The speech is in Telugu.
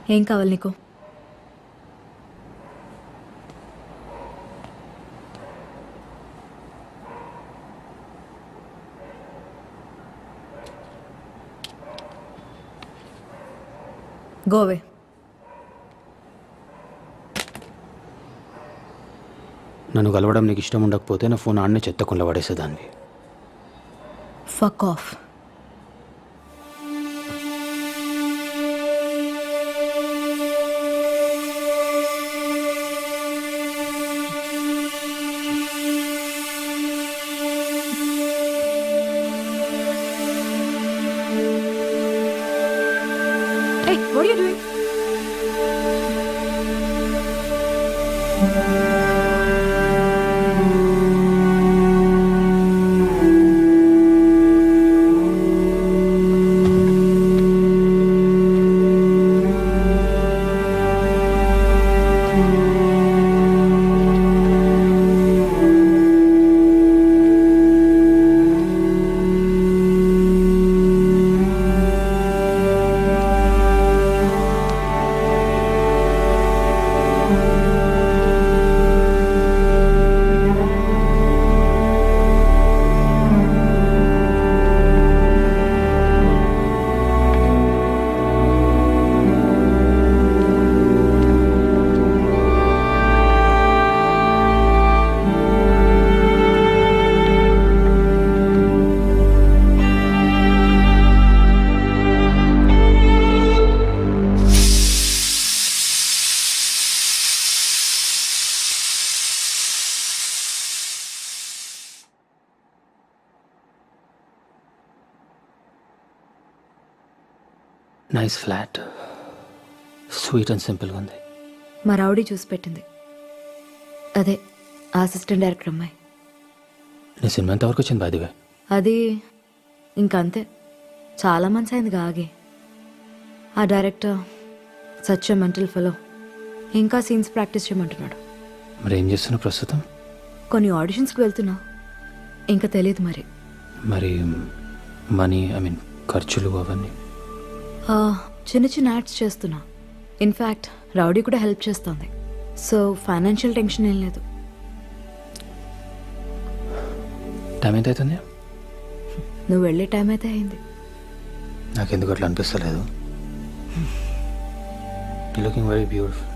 ఏం కావాలి నీకు? గోవే. నన్ను కలవడం నీకు ఇష్టం ఉండకపోతే నా ఫోన్ ఆడనే చెత్తకుండా పడేసేదాన్ని. Fuck off. Hey, what are you doing? Nice flat, sweet and సింపుల్గా ఉంది. మా రౌడీ చూసి పెట్టింది. అదే అసిస్టెంట్ డైరెక్టర్ అమ్మాయి. నీ సినిమా ఎంతవరకు వచ్చింది బాదివే? అది ఇంకంతే, చాలా మంత్స్ అయింది ఆగి. ఆ director such a mental fellow. ఇంకా సీన్స్ ప్రాక్టీస్ చేయమంటున్నాడు. మరి ఏం చేస్తున్నావు ప్రస్తుతం? కొన్ని ఆడిషన్స్కి వెళ్తున్నా, ఇంకా తెలియదు మరి. మరి మనీ, ఖర్చులు అవన్నీ? చిన్న చిన్న యాడ్స్ చేస్తున్నా. ఇన్ఫ్యాక్ట్ రౌడీ కూడా హెల్ప్ చేస్తుంది. సో ఫైనాన్షియల్ టెన్షన్ ఏం లేదు. టైం ఎంత అవుతుంది? నువ్వు వెళ్ళే టైం అయితే అయింది. నాకెందుకు అట్లా అనిపిస్తలేదు. Looking very beautiful.